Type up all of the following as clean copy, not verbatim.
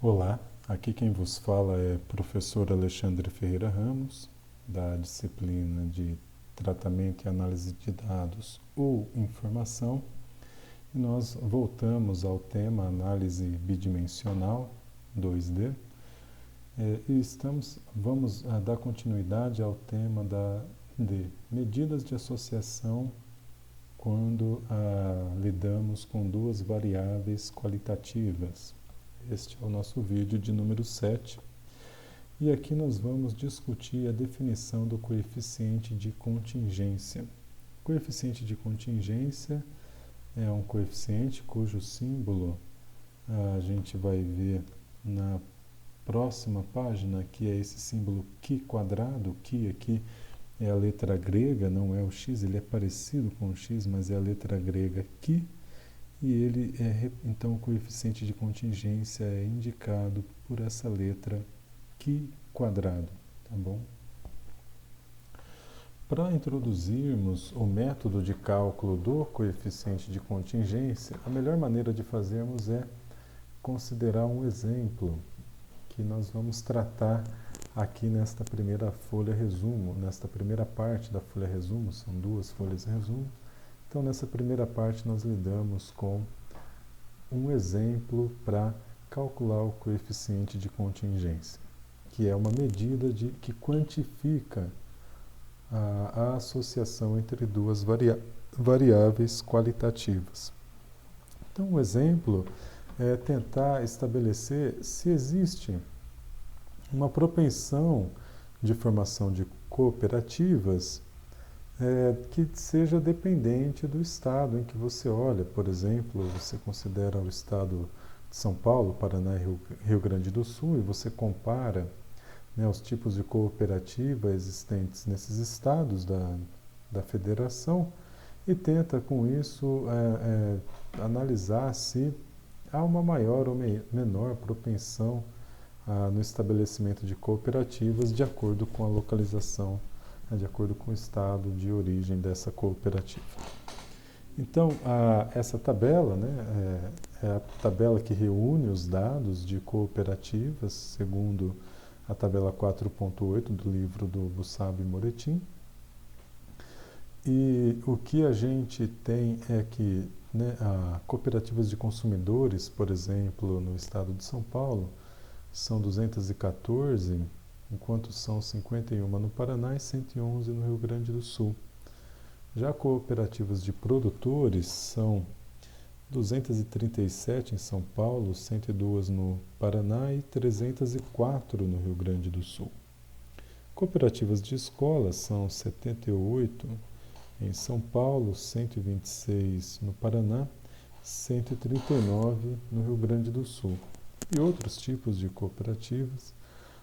Olá, aqui quem vos fala é professor Alexandre Ferreira Ramos, da disciplina de Tratamento e Análise de Dados ou Informação, e nós voltamos ao tema Análise Bidimensional 2D, vamos dar continuidade ao tema de medidas de associação quando lidamos com duas variáveis qualitativas. Este é o nosso vídeo de número 7. E aqui nós vamos discutir a definição do coeficiente de contingência. O coeficiente de contingência é um coeficiente cujo símbolo a gente vai ver na próxima página, que é esse símbolo Qi quadrado. Qi aqui é a letra grega, não é o X, ele é parecido com o X, mas é a letra grega Qi. E ele então o coeficiente de contingência é indicado por essa letra Qi quadrado, tá bom? Para introduzirmos o método de cálculo do coeficiente de contingência, a melhor maneira de fazermos é considerar um exemplo que nós vamos tratar aqui nesta primeira folha resumo, nesta primeira parte da folha resumo, são duas folhas resumo. Então, nessa primeira parte, nós lidamos com um exemplo para calcular o coeficiente de contingência, que é uma medida que quantifica a associação entre duas variáveis qualitativas. Então, o exemplo é tentar estabelecer se existe uma propensão de formação de cooperativas que seja dependente do estado em que você olha. Por exemplo, você considera o estado de São Paulo, Paraná e Rio Grande do Sul, e você compara os tipos de cooperativa existentes nesses estados da federação e tenta, com isso, analisar se há uma maior ou menor propensão no estabelecimento de cooperativas de acordo com a localização, de acordo com o estado de origem dessa cooperativa. Então, essa tabela é a tabela que reúne os dados de cooperativas, segundo a tabela 4.8 do livro do Bussab e Moretin. E o que a gente tem é que cooperativas de consumidores, por exemplo, no estado de São Paulo, são 214, enquanto são 51 no Paraná e 111 no Rio Grande do Sul. Já cooperativas de produtores são 237 em São Paulo, 102 no Paraná e 304 no Rio Grande do Sul. Cooperativas de escolas são 78 em São Paulo, 126 no Paraná, 139 no Rio Grande do Sul. E outros tipos de cooperativas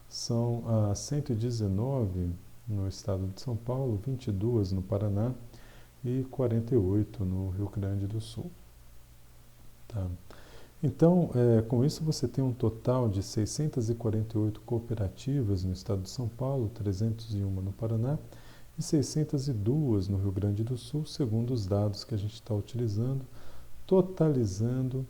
são 119 no estado de São Paulo, 22 no Paraná e 48 no Rio Grande do Sul. Tá? Então, com isso você tem um total de 648 cooperativas no estado de São Paulo, 301 no Paraná e 602 no Rio Grande do Sul, segundo os dados que a gente está utilizando, totalizando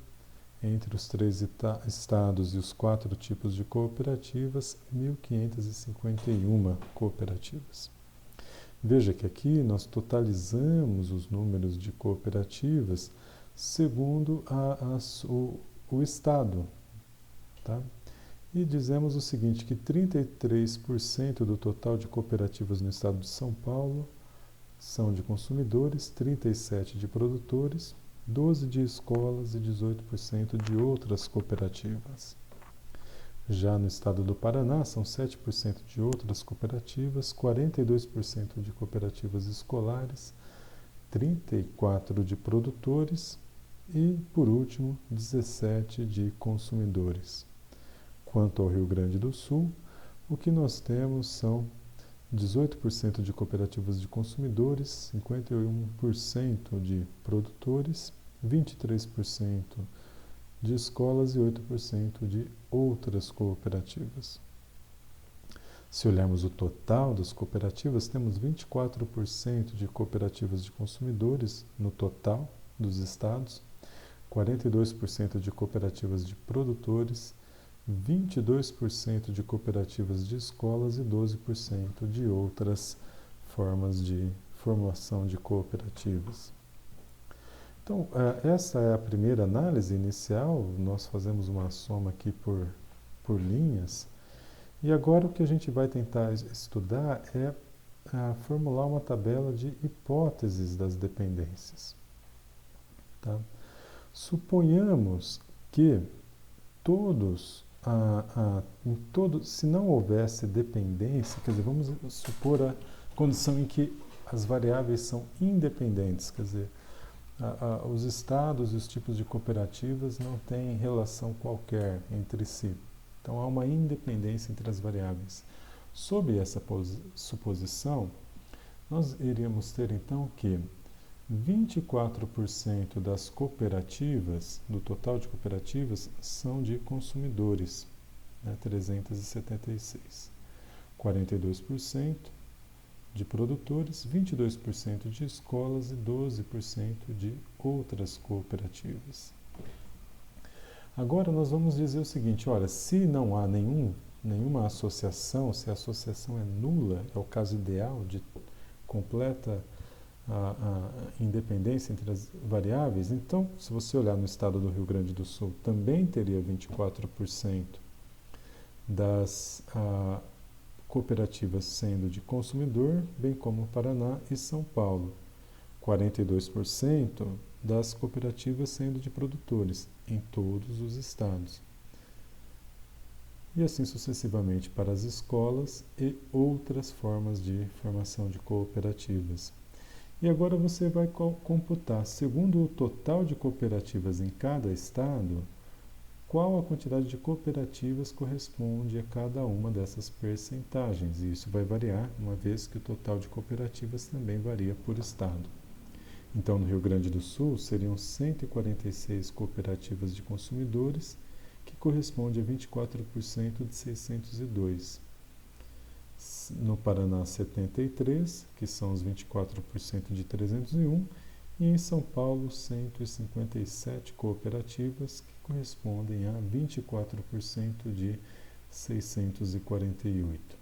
entre os 3 estados e os 4 tipos de cooperativas, 1.551 cooperativas. Veja que aqui nós totalizamos os números de cooperativas segundo o estado. Tá? E dizemos o seguinte, que 33% do total de cooperativas no estado de São Paulo são de consumidores, 37% de produtores, 12% de escolas e 18% de outras cooperativas. Já no estado do Paraná, são 7% de outras cooperativas, 42% de cooperativas escolares, 34% de produtores e, por último, 17% de consumidores. Quanto ao Rio Grande do Sul, o que nós temos são 18% de cooperativas de consumidores, 51% de produtores, 23% de escolas e 8% de outras cooperativas. Se olharmos o total das cooperativas, temos 24% de cooperativas de consumidores no total dos estados, 42% de cooperativas de produtores, 22% de cooperativas de escolas e 12% de outras formas de formulação de cooperativas. Então, essa é a primeira análise inicial, nós fazemos uma soma aqui por linhas, e agora o que a gente vai tentar estudar é formular uma tabela de hipóteses das dependências. Tá? Suponhamos que se não houvesse dependência, quer dizer, vamos supor a condição em que as variáveis são independentes, quer dizer, os estados e os tipos de cooperativas não têm relação qualquer entre si. Então, há uma independência entre as variáveis. Sob essa suposição, nós iríamos ter, então, que 24% das cooperativas, do total de cooperativas, são de consumidores, 376. 42% de produtores, 22% de escolas e 12% de outras cooperativas. Agora nós vamos dizer o seguinte, olha, se não há nenhuma associação, se a associação é nula, é o caso ideal de completa a independência entre as variáveis, então, se você olhar no estado do Rio Grande do Sul, também teria 24% das cooperativas sendo de consumidor, bem como Paraná e São Paulo. 42% das cooperativas sendo de produtores, em todos os estados. E assim sucessivamente para as escolas e outras formas de formação de cooperativas. E agora você vai computar, segundo o total de cooperativas em cada estado, qual a quantidade de cooperativas corresponde a cada uma dessas percentagens. E isso vai variar, uma vez que o total de cooperativas também varia por estado. Então, no Rio Grande do Sul, seriam 146 cooperativas de consumidores, que corresponde a 24% de 602. No Paraná, 73, que são os 24% de 301, e em São Paulo, 157 cooperativas, que correspondem a 24% de 648.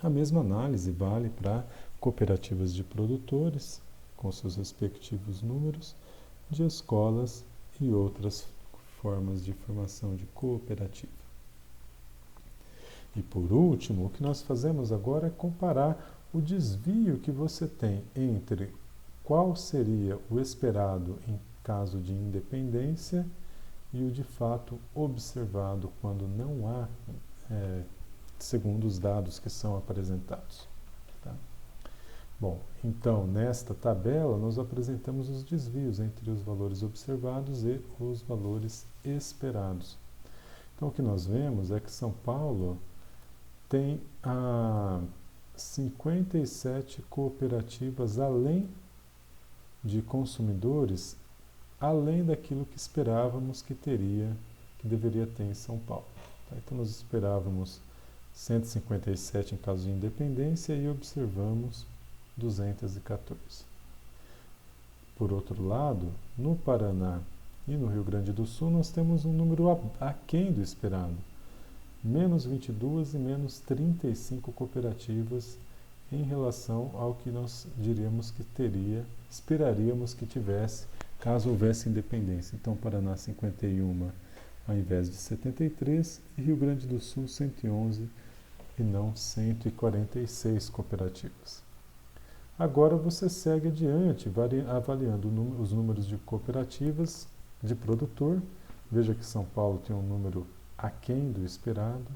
A mesma análise vale para cooperativas de produtores, com seus respectivos números, de escolas e outras formas de formação de cooperativa. E por último, o que nós fazemos agora é comparar o desvio que você tem entre qual seria o esperado em caso de independência e o de fato observado quando não há, segundo os dados que são apresentados. Tá? Bom, então nesta tabela nós apresentamos os desvios entre os valores observados e os valores esperados. Então o que nós vemos é que São Paulo tem 57 cooperativas além de consumidores, além daquilo que esperávamos que deveria ter em São Paulo. Tá? Então nós esperávamos 157 em caso de independência e observamos 214. Por outro lado, no Paraná e no Rio Grande do Sul nós temos um número aquém do esperado. Menos 22 e menos 35 cooperativas em relação ao que nós diríamos que esperaríamos que tivesse, caso houvesse independência. Então, Paraná 51 ao invés de 73 e Rio Grande do Sul 111 e não 146 cooperativas. Agora você segue adiante, avaliando os números de cooperativas de produtor. Veja que São Paulo tem um número aquém do esperado,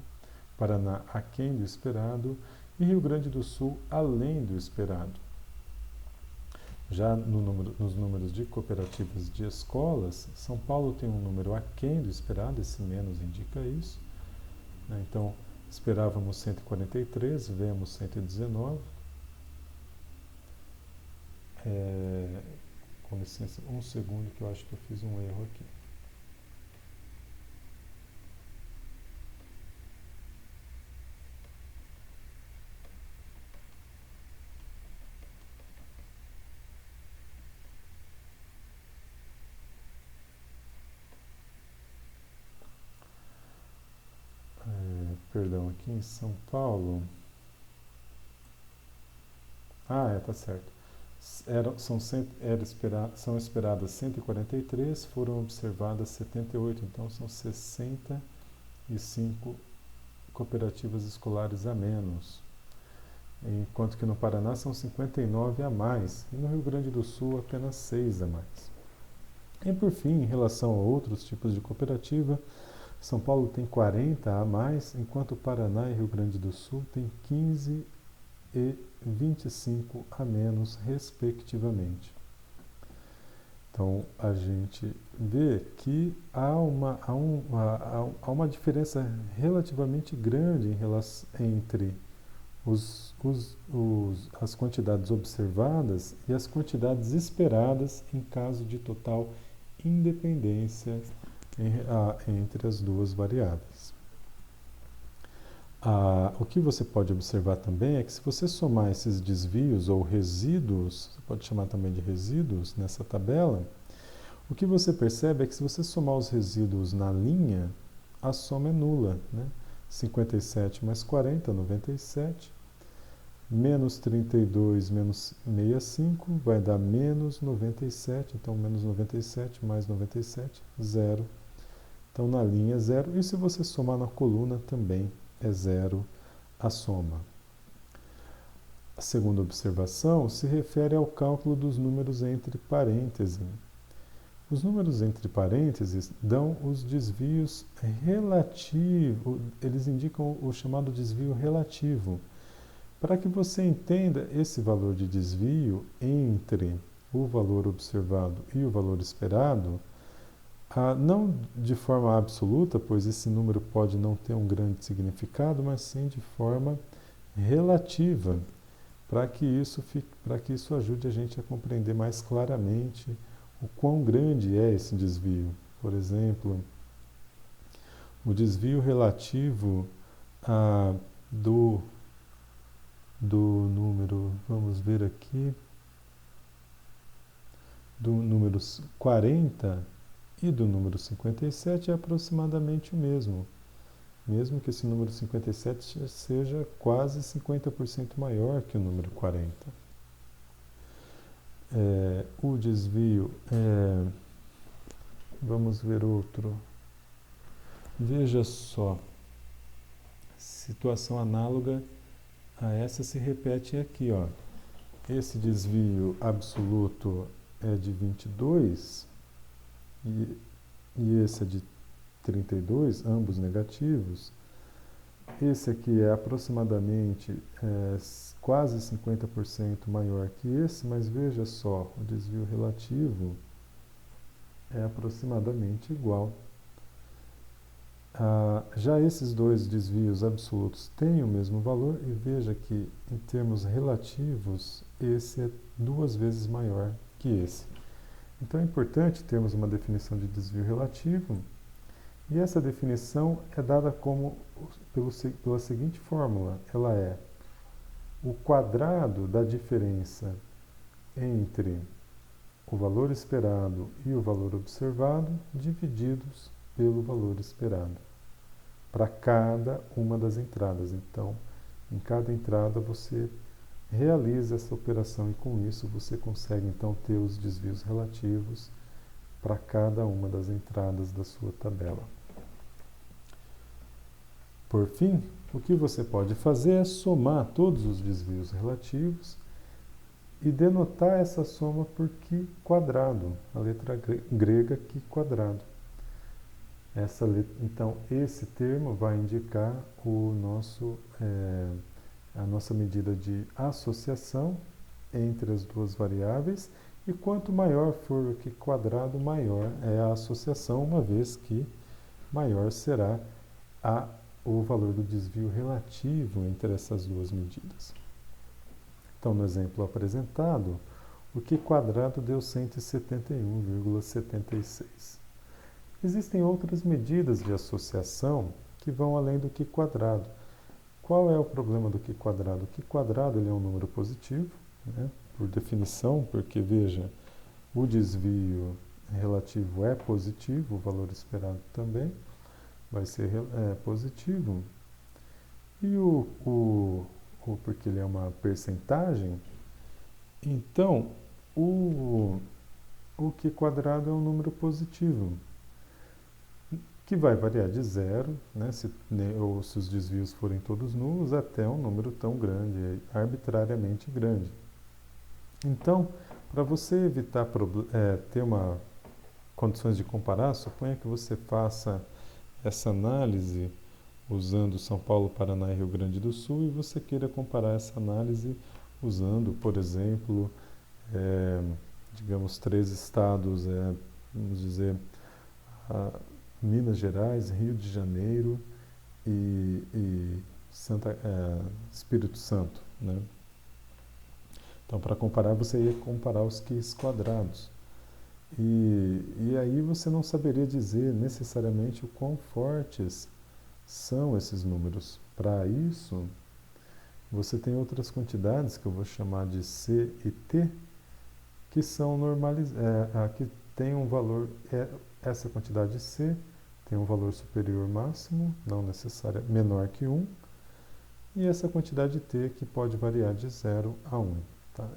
Paraná aquém do esperado e Rio Grande do Sul além do esperado. Já nos números de cooperativas de escolas, São Paulo tem um número aquém do esperado, esse menos indica isso. Então, esperávamos 143, vemos 119. Com licença, um segundo que eu acho que eu fiz um erro aqui. perdão, aqui em São Paulo, tá certo. São esperadas 143, foram observadas 78, então são 65 cooperativas escolares a menos. Enquanto que no Paraná são 59 a mais, e no Rio Grande do Sul apenas 6 a mais. E por fim, em relação a outros tipos de cooperativa, São Paulo tem 40 a mais, enquanto Paraná e Rio Grande do Sul tem 15 e 25 a menos, respectivamente. Então, a gente vê que há uma diferença relativamente grande entre as quantidades observadas e as quantidades esperadas em caso de total independência entre as duas variáveis. O que você pode observar também é que se você somar esses desvios ou resíduos, você pode chamar também de resíduos nessa tabela, o que você percebe é que se você somar os resíduos na linha, a soma é nula, né? 57 mais 40, 97, menos 32 menos 65 vai dar menos 97, então menos 97 mais 97, zero. Então na linha é zero, e se você somar na coluna também é zero a soma. A segunda observação se refere ao cálculo dos números entre parênteses. Os números entre parênteses dão os desvios relativos, eles indicam o chamado desvio relativo. Para que você entenda esse valor de desvio entre o valor observado e o valor esperado, não de forma absoluta, pois esse número pode não ter um grande significado, mas sim de forma relativa, para que isso ajude a gente a compreender mais claramente o quão grande é esse desvio. Por exemplo, o desvio relativo do número, vamos ver aqui, do número 40 e do número 57 é aproximadamente o mesmo que esse número 57 seja quase 50% maior que o número 40. O desvio, vamos ver outro. Veja só, situação análoga a essa se repete aqui, ó. Esse desvio absoluto é de 22 e esse é de 32, ambos negativos. Esse aqui é aproximadamente quase 50% maior que esse, mas veja só, o desvio relativo é aproximadamente igual. Já esses dois desvios absolutos têm o mesmo valor, e veja que em termos relativos esse é 2 vezes maior que esse. Então é importante termos uma definição de desvio relativo, e essa definição é dada pela seguinte fórmula: ela é o quadrado da diferença entre o valor esperado e o valor observado divididos pelo valor esperado, para cada uma das entradas. Então, em cada entrada você realiza essa operação, e com isso você consegue então ter os desvios relativos para cada uma das entradas da sua tabela. Por fim, o que você pode fazer é somar todos os desvios relativos e denotar essa soma por Q quadrado, a letra grega Q quadrado. Então, esse termo vai indicar a nossa medida de associação entre as duas variáveis, e quanto maior for o Q quadrado, maior é a associação, uma vez que maior será o valor do desvio relativo entre essas duas medidas. Então, no exemplo apresentado, o Q quadrado deu 171,76. Existem outras medidas de associação que vão além do Q quadrado. Qual é o problema do Q quadrado? O Q quadrado ele é um número positivo, né, por definição, porque, veja, o desvio relativo é positivo, o valor esperado também vai ser positivo. E porque ele é uma percentagem, então o Q quadrado é um número positivo, que vai variar de zero, né, ou se os desvios forem todos nulos, até um número tão grande, arbitrariamente grande. Então, para você evitar ter condições de comparar, suponha que você faça essa análise usando São Paulo, Paraná e Rio Grande do Sul, e você queira comparar essa análise usando, por exemplo, digamos, 3 estados, vamos dizer, Minas Gerais, Rio de Janeiro e Espírito Santo, né? Então, para comparar, você ia comparar os Qs quadrados. E aí você não saberia dizer necessariamente o quão fortes são esses números. Para isso, você tem outras quantidades que eu vou chamar de C e T, que são que tem um valor, essa quantidade C tem um valor superior máximo, não necessariamente menor que 1, e essa quantidade T que pode variar de 0 a 1. Tá?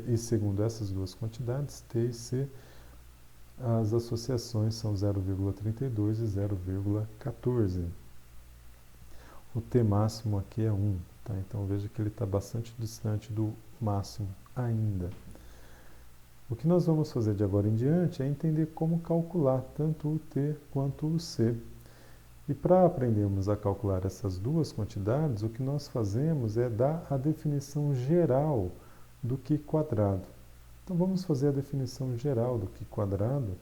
E segundo essas duas quantidades, T e C, as associações são 0,32 e 0,14. O T máximo aqui é 1, tá? Então veja que ele está bastante distante do máximo ainda. O que nós vamos fazer de agora em diante é entender como calcular tanto o T quanto o C. E para aprendermos a calcular essas duas quantidades, o que nós fazemos é dar a definição geral do Q quadrado. Então vamos fazer a definição geral do Q quadrado.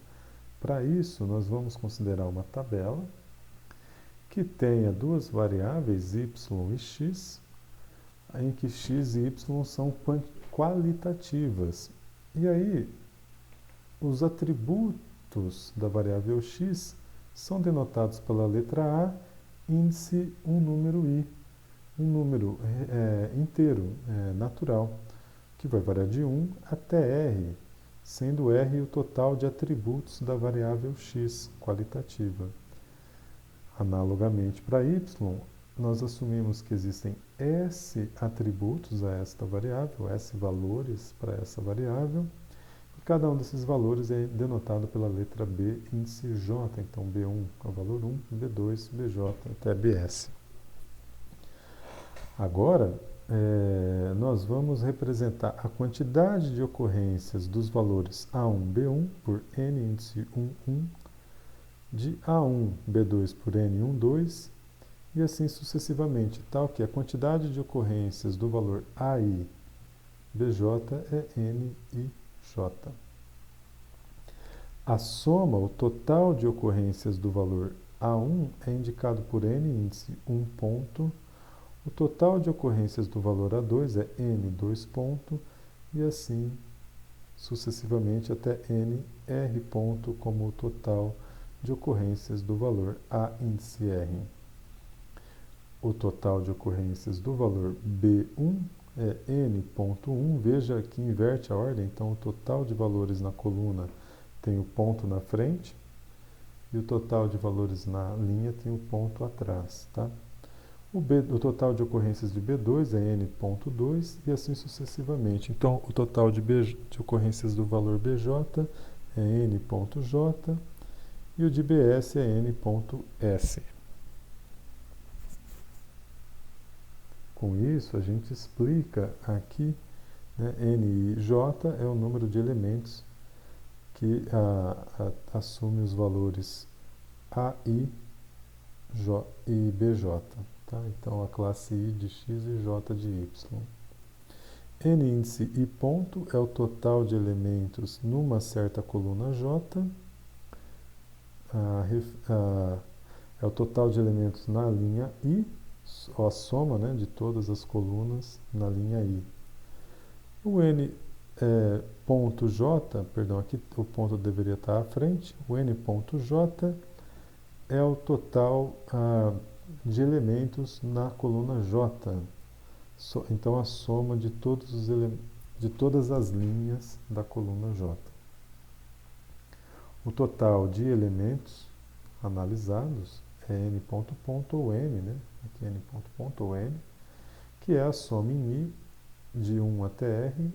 Para isso, nós vamos considerar uma tabela que tenha duas variáveis, y e x, em que x e y são qualitativas. E aí, os atributos da variável x são denotados pela letra A, índice um número i, um número inteiro, natural, que vai variar de 1 até r, sendo r o total de atributos da variável x qualitativa. Analogamente para y, nós assumimos que existem S atributos a esta variável, S valores para essa variável, e cada um desses valores é denotado pela letra B, índice J. Então, B1 é o valor 1, B2, BJ, até BS. Agora, nós vamos representar a quantidade de ocorrências dos valores A1, B1 por N índice 1, 1, de A1, B2 por N, 1, 2, e assim sucessivamente, tal que a quantidade de ocorrências do valor AI, BJ é N e J. A soma, o total de ocorrências do valor A1 é indicado por N índice 1 ponto, o total de ocorrências do valor A2 é N 2 ponto, e assim sucessivamente até N R ponto como o total de ocorrências do valor A índice R. O total de ocorrências do valor B1 é N.1, veja que inverte a ordem, então o total de valores na coluna tem o ponto na frente e o total de valores na linha tem o ponto atrás, tá? O total de ocorrências de B2 é N.2 e assim sucessivamente. Então, o total de ocorrências do valor BJ é N.J e o de BS é N.S. Com isso, a gente explica aqui, né, N e J é o número de elementos que assume os valores AI e BJ. Tá? Então, a classe I de x e j de y. N índice I ponto é o total de elementos numa certa coluna J. É o total de elementos na linha I, a soma, né, de todas as colunas na linha I. O N ponto J, perdão, aqui o ponto deveria estar à frente, o N ponto J é o total de elementos na coluna J. Então, a soma de todas as linhas da coluna J. O total de elementos analisados é n ponto ponto ou n, né? Aqui n ponto ponto ou n, que é a soma em i de 1 até r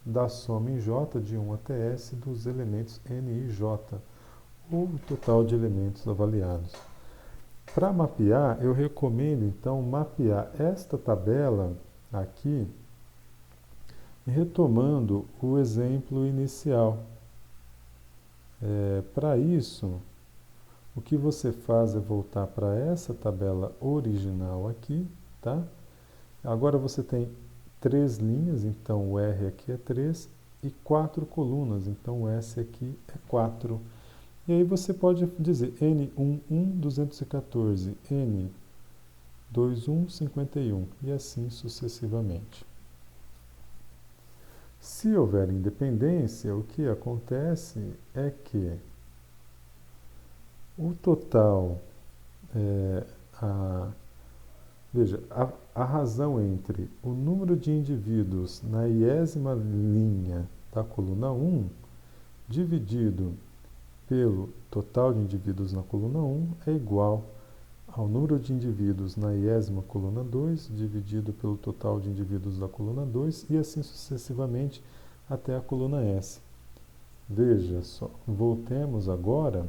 da soma em j de 1 até s dos elementos n e j, ou o total de elementos avaliados. Para mapear, eu recomendo então mapear esta tabela aqui, retomando o exemplo inicial. Para isso, o que você faz é voltar para essa tabela original aqui, tá? Agora você tem 3 linhas, então o R aqui é 3, e 4 colunas, então o S aqui é 4. E aí você pode dizer N11, 214, N21, 51, e assim sucessivamente. Se houver independência, o que acontece é que o total, veja, a razão entre o número de indivíduos na 10ª linha da coluna 1 dividido pelo total de indivíduos na coluna 1 é igual ao número de indivíduos na 10ª coluna 2 dividido pelo total de indivíduos da coluna 2 e assim sucessivamente até a coluna S. Veja só, voltemos agora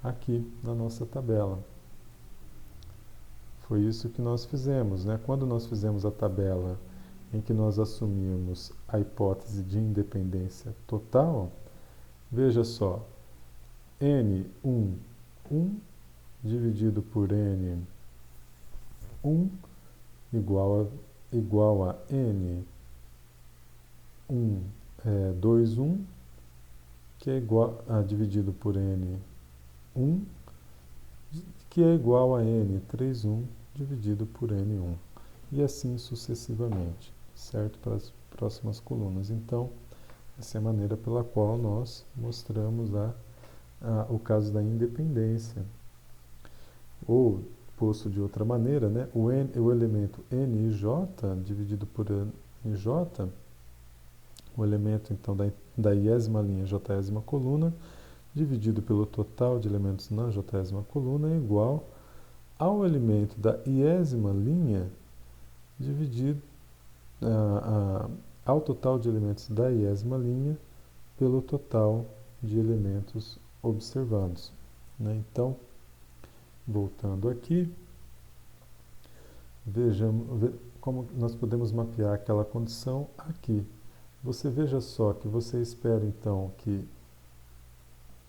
aqui na nossa tabela. Foi isso que nós fizemos, né? Quando nós fizemos a tabela em que nós assumimos a hipótese de independência total, veja só, N1, 1 dividido por N1 igual a N1, 2, 1, que é igual a dividido por N1, que é igual a N3, 1 dividido por N1. E assim sucessivamente, certo? Para as próximas colunas. Então, essa é a maneira pela qual nós mostramos o caso da independência. Ou, posto de outra maneira, né, o elemento nij dividido por nj, o elemento então da iésima linha, jésima coluna, dividido pelo total de elementos na jésima coluna é igual ao elemento da iésima linha dividido ao total de elementos da iésima linha pelo total de elementos observados, né? Então, voltando aqui, vejamos como nós podemos mapear aquela condição aqui. Você veja só que você espera então que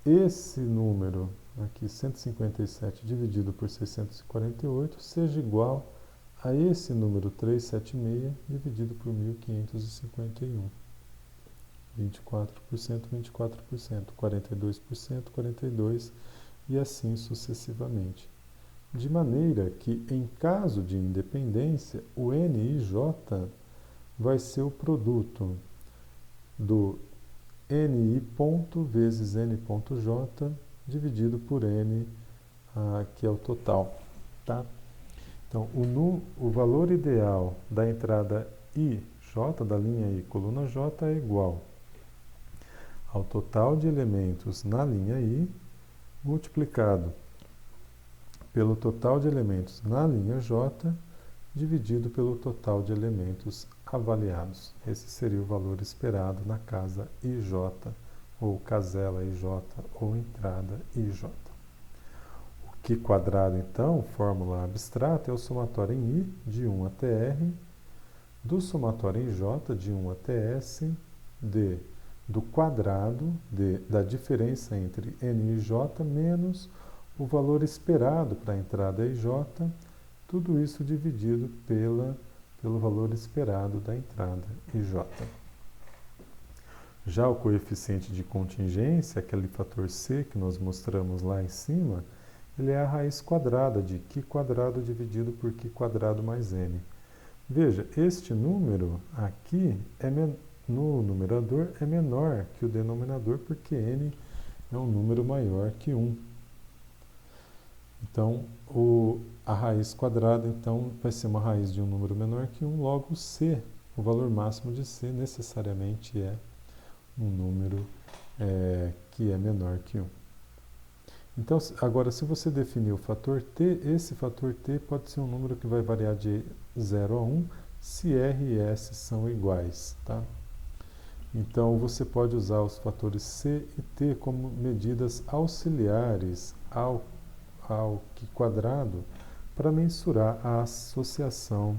esse número aqui, 157 dividido por 648, seja igual a esse número 376 dividido por 1551. 24%, 24%, 42%, 42%, e assim sucessivamente. De maneira que, em caso de independência, o nij vai ser o produto do ni ponto vezes n ponto j dividido por n, que é o total, tá? Então, o valor ideal da entrada ij, da linha I, coluna j, é igual ao total de elementos na linha I multiplicado pelo total de elementos na linha J dividido pelo total de elementos avaliados. Esse seria o valor esperado na casa IJ, ou casela IJ, ou entrada IJ. O Q quadrado, então, fórmula abstrata, é o somatório em I de 1 até R, do somatório em J de 1 até S, do quadrado da diferença entre N e J menos o valor esperado para a entrada IJ, tudo isso dividido pelo valor esperado da entrada IJ. Já o coeficiente de contingência, aquele fator C que nós mostramos lá em cima, ele é a raiz quadrada de Q quadrado dividido por Q quadrado mais N. Veja, este número aqui no numerador é menor que o denominador, porque N é um número maior que 1. Então, a raiz quadrada então, vai ser uma raiz de um número menor que 1, logo C, o valor máximo de C, necessariamente é um número que é menor que 1. Então, agora, se você definir o fator t, esse fator t pode ser um número que vai variar de 0 a 1 se r e s são iguais, tá? Então, você pode usar os fatores c e t como medidas auxiliares ao Q quadrado para mensurar a associação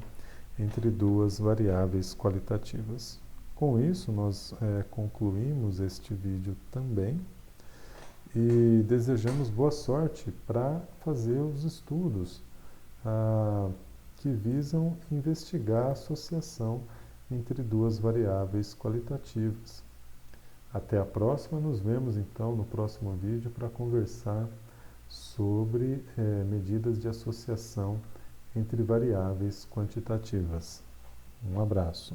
entre duas variáveis qualitativas. Com isso, nós concluímos este vídeo também e desejamos boa sorte para fazer os estudos que visam investigar a associação entre duas variáveis qualitativas. Até a próxima, nos vemos então no próximo vídeo para conversar sobre medidas de associação entre variáveis quantitativas. Um abraço.